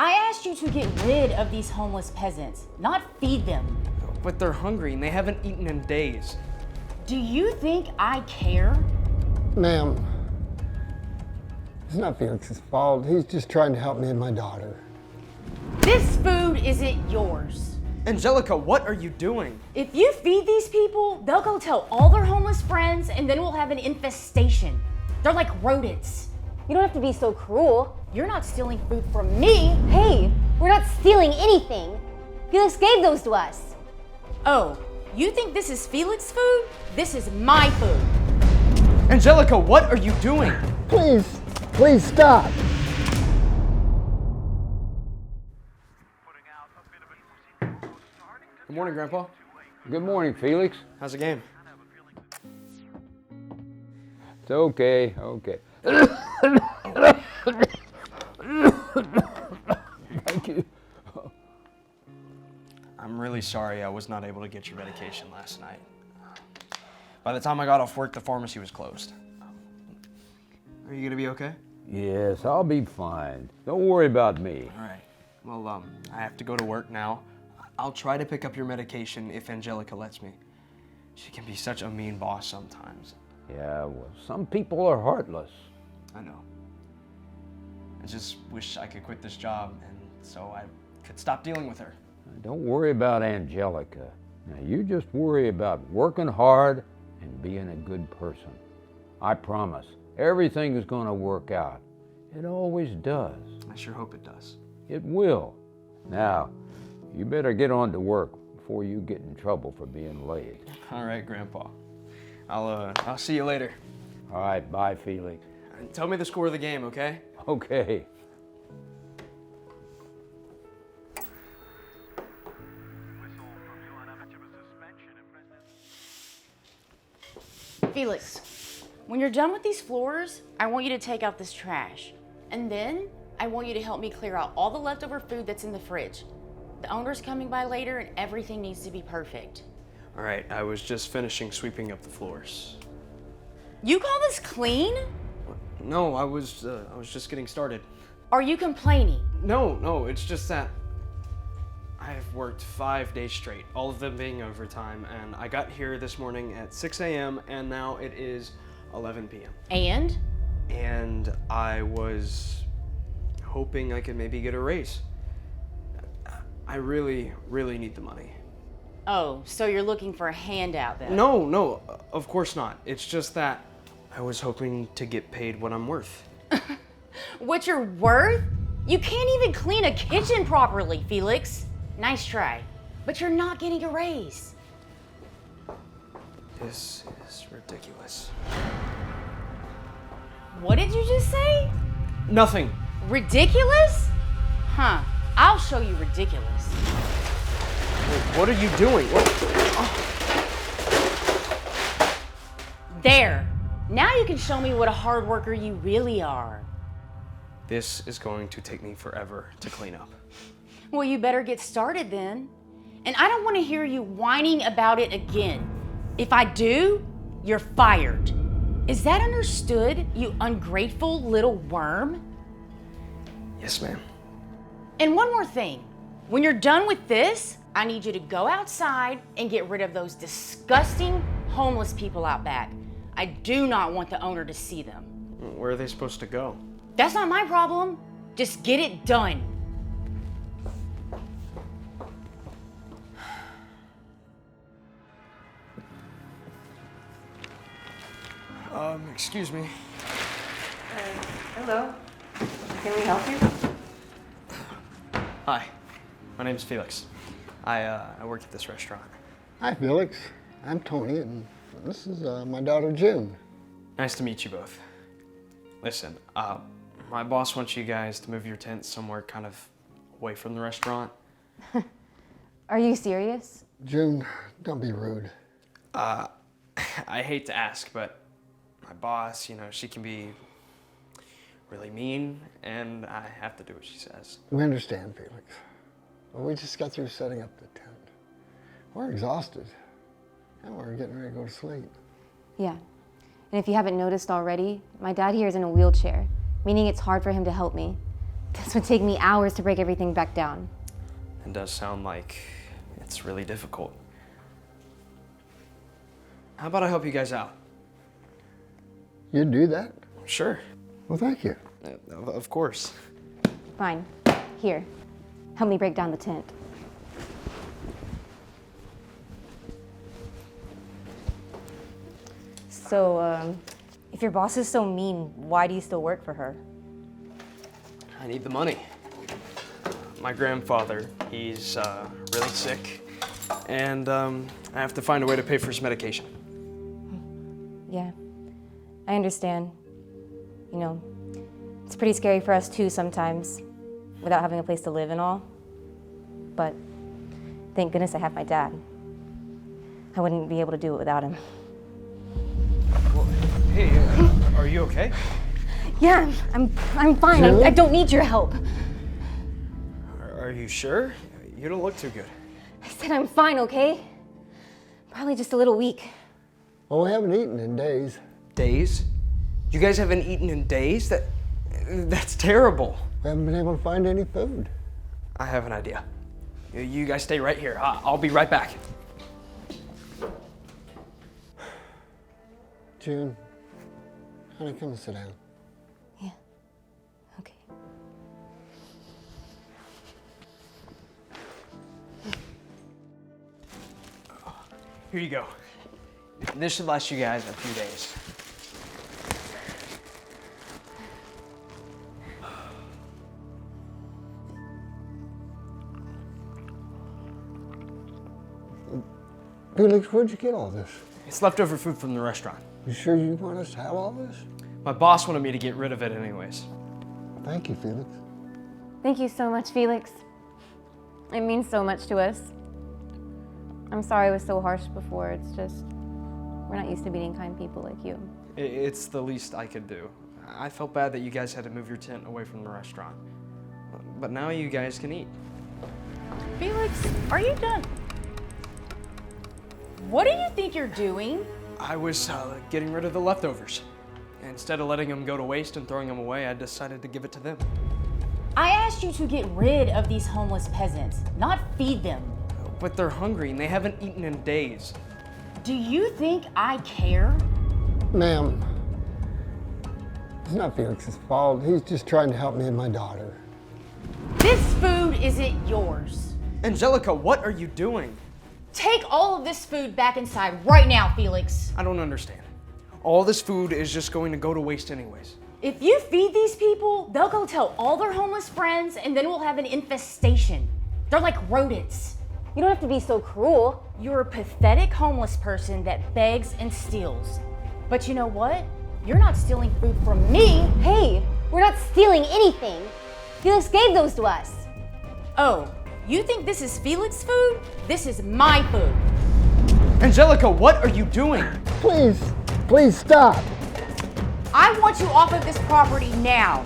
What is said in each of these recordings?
I asked you to get rid of these homeless peasants, not feed them. But they're hungry and they haven't eaten in days. Do you think I care? Ma'am, it's not Felix's fault. He's just trying to help me and my daughter. This food isn't yours. Angelica, what are you doing? If you feed these people, they'll go tell all their homeless friends, and then we'll have an infestation. They're like rodents. You don't have to be so cruel. You're not stealing food from me. Hey, we're not stealing anything. Felix gave those to us. Oh, you think this is Felix's food? This is my food. Angelica, what are you doing? Please stop. Good morning, Grandpa. Good morning, Felix. How's the game? It's okay. Thank you. I'm really sorry I was not able to get your medication last night. By the time I got off work, the pharmacy was closed. Are you gonna be okay? Yes, I'll be fine. Don't worry about me. All right. Well, I have to go to work now. I'll try to pick up your medication if Angelica lets me. She can be such a mean boss sometimes. Yeah, well, some people are heartless. I know. I just wish I could quit this job and so I could stop dealing with her. Don't worry about Angelica. Now, you just worry about working hard and being a good person. I promise, everything is going to work out. It always does. I sure hope it does. It will. Now, you better get on to work before you get in trouble for being late. All right, Grandpa. I'll see you later. All right, bye, Felix. And tell me the score of the game, okay? Okay. Felix, when you're done with these floors, I want you to take out this trash. And then I want you to help me clear out all the leftover food that's in the fridge. The owner's coming by later and everything needs to be perfect. All right, I was just finishing sweeping up the floors. You call this clean? No, I was just getting started. Are you complaining? No, it's just that I've worked 5 days straight, all of them being overtime, and I got here this morning at 6 a.m. and now it is 11 p.m. And I was hoping I could maybe get a raise. I really need the money. Oh, so you're looking for a handout then? No, of course not. It's just that I was hoping to get paid what I'm worth. What you're worth? You can't even clean a kitchen properly, Felix. Nice try, but you're not getting a raise. This is ridiculous. What did you just say? Nothing. Ridiculous? Huh, I'll show you ridiculous. Wait, what are you doing? There, now you can show me what a hard worker you really are. This is going to take me forever to clean up. Well, you better get started then. And I don't want to hear you whining about it again. If I do, you're fired. Is that understood, you ungrateful little worm? Yes, ma'am. And one more thing. When you're done with this, I need you to go outside and get rid of those disgusting homeless people out back. I do not want the owner to see them. Where are they supposed to go? That's not my problem. Just get it done. Excuse me. Hello. Can we help you? Hi, my name's Felix. I work at this restaurant. Hi, Felix. I'm Tony, and this is my daughter, June. Nice to meet you both. Listen, my boss wants you guys to move your tent somewhere kind of away from the restaurant. Are you serious? June, don't be rude. I hate to ask, but my boss, she can be really mean, and I have to do what she says. We understand, Felix. But we just got through setting up the tent. We're exhausted, and we're getting ready to go to sleep. Yeah. And if you haven't noticed already, my dad here is in a wheelchair, meaning it's hard for him to help me. This would take me hours to break everything back down. It does sound like it's really difficult. How about I help you guys out? You'd do that? Sure. Well, thank you. Of course. Fine. Here, help me break down the tent. So, if your boss is so mean, why do you still work for her? I need the money. My grandfather, he's really sick, and I have to find a way to pay for his medication. Yeah, I understand. You know, it's pretty scary for us too sometimes, without having a place to live and all. But thank goodness I have my dad. I wouldn't be able to do it without him. Well, hey, are you okay? Yeah, I'm fine. I don't need your help. Are you sure? You don't look too good. I said I'm fine, okay? Probably just a little weak. Well, we haven't eaten in days. Days? You guys haven't eaten in days? That's terrible. We haven't been able to find any food. I have an idea. You guys stay right here. I'll be right back. June, honey, come and sit down. Yeah, okay. Here you go. This should last you guys a few days. Felix, where'd you get all this? It's leftover food from the restaurant. You sure you want us to have all this? My boss wanted me to get rid of it anyways. Thank you, Felix. Thank you so much, Felix. It means so much to us. I'm sorry I was so harsh before. It's just, we're not used to meeting kind people like you. It's the least I could do. I felt bad that you guys had to move your tent away from the restaurant. But now you guys can eat. Felix, are you done? What do you think you're doing? I was getting rid of the leftovers. Instead of letting them go to waste and throwing them away, I decided to give it to them. I asked you to get rid of these homeless peasants, not feed them. But they're hungry and they haven't eaten in days. Do you think I care? Ma'am, it's not Felix's fault. He's just trying to help me and my daughter. This food isn't yours. Angelica, what are you doing? Take all of this food back inside right now, Felix. I don't understand. All this food is just going to go to waste anyways. If you feed these people, they'll go tell all their homeless friends, and then we'll have an infestation. They're like rodents. You don't have to be so cruel. You're a pathetic homeless person that begs and steals. But you know what? You're not stealing food from me. Hey, we're not stealing anything. Felix gave those to us. Oh, you think this is Felix's food? This is my food. Angelica, what are you doing? Please stop. I want you off of this property now.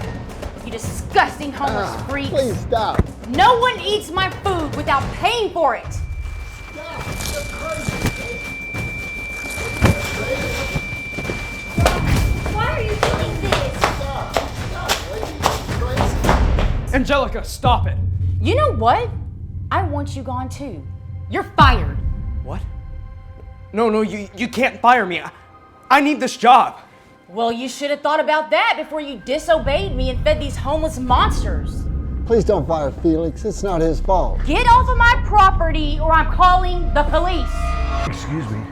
You disgusting homeless freaks. Please stop. No one eats my food without paying for it. Why are you doing this? Angelica, stop it. You know what? I want you gone too. You're fired. What? No, you can't fire me. I need this job. Well, you should have thought about that before you disobeyed me and fed these homeless monsters. Please don't fire Felix. It's not his fault. Get off of my property or I'm calling the police. Excuse me.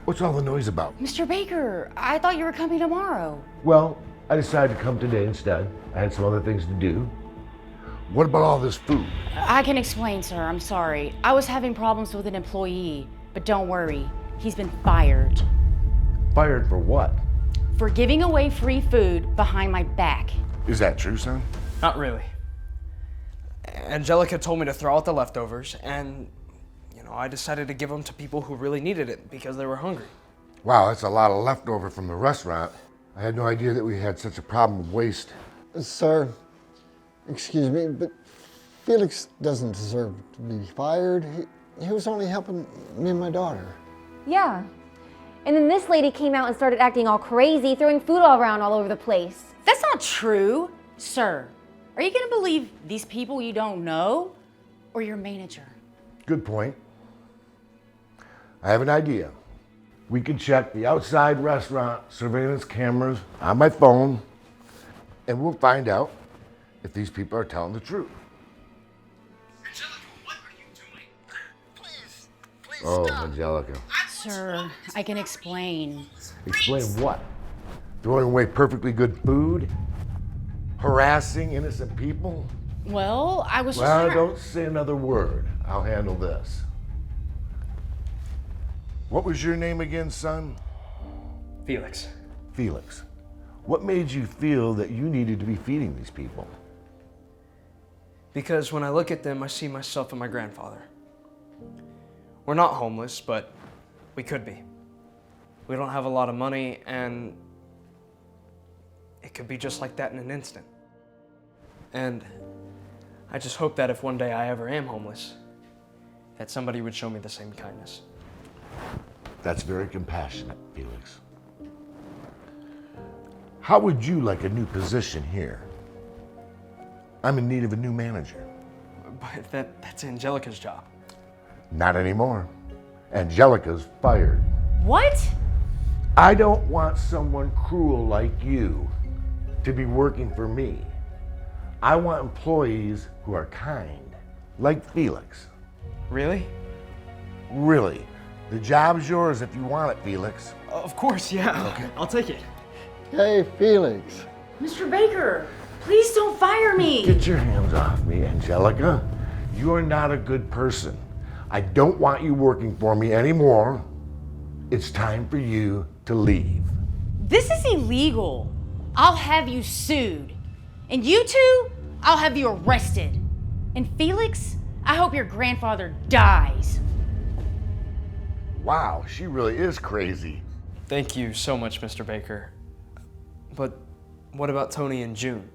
What's all the noise about? Mr. Baker, I thought you were coming tomorrow. Well, I decided to come today instead. I had some other things to do. What about all this food? I can explain, sir. I'm sorry. I was having problems with an employee, but don't worry. He's been fired. Fired for what? For giving away free food behind my back. Is that true, son? Not really. Angelica told me to throw out the leftovers, and, I decided to give them to people who really needed it because they were hungry. Wow, that's a lot of leftover from the restaurant. I had no idea that we had such a problem with waste. Sir, excuse me, but Felix doesn't deserve to be fired. He was only helping me and my daughter. Yeah. And then this lady came out and started acting all crazy, throwing food all around all over the place. That's not true, sir. Are you gonna believe these people you don't know or your manager? Good point. I have an idea. We can check the outside restaurant surveillance cameras on my phone, and we'll find out if these people are telling the truth. Angelica, what are you doing? Please Oh, stop. Angelica. Sir, I can explain. Explain what? Throwing away perfectly good food? Harassing innocent people? Well, I was Well, just don't say another word. I'll handle this. What was your name again, son? Felix. Felix. What made you feel that you needed to be feeding these people? Because when I look at them, I see myself and my grandfather. We're not homeless, but we could be. We don't have a lot of money, and it could be just like that in an instant. And I just hope that if one day I ever am homeless, that somebody would show me the same kindness. That's very compassionate, Felix. How would you like a new position here? I'm in need of a new manager. But that's Angelica's job. Not anymore. Angelica's fired. What? I don't want someone cruel like you to be working for me. I want employees who are kind, like Felix. Really? Really. The job's yours if you want it, Felix. Of course, yeah. Okay. I'll take it. Hey, Felix. Mr. Baker, please don't fire me. Get your hands off me, Angelica. You are not a good person. I don't want you working for me anymore. It's time for you to leave. This is illegal. I'll have you sued. And you two, I'll have you arrested. And Felix, I hope your grandfather dies. Wow, she really is crazy. Thank you so much, Mr. Baker. But what about Tony and June?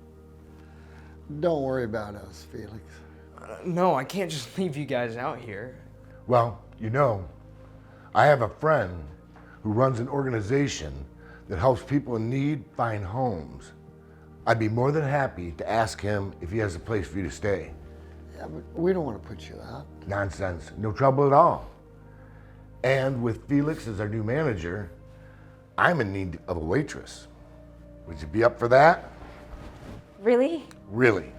Don't worry about us, Felix. No, I can't just leave you guys out here. Well, you know, I have a friend who runs an organization that helps people in need find homes. I'd be more than happy to ask him if he has a place for you to stay. Yeah, but we don't want to put you out. Nonsense, no trouble at all. And with Felix as our new manager, I'm in need of a waitress. Would you be up for that? Really? Really.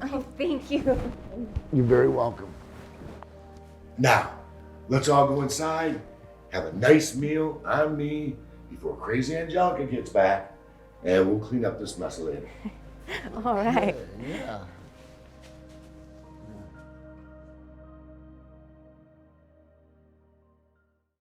Oh, thank you. You're very welcome. Now, let's all go inside, have a nice meal on me before crazy Angelica gets back, and we'll clean up this mess later. All right. Yeah.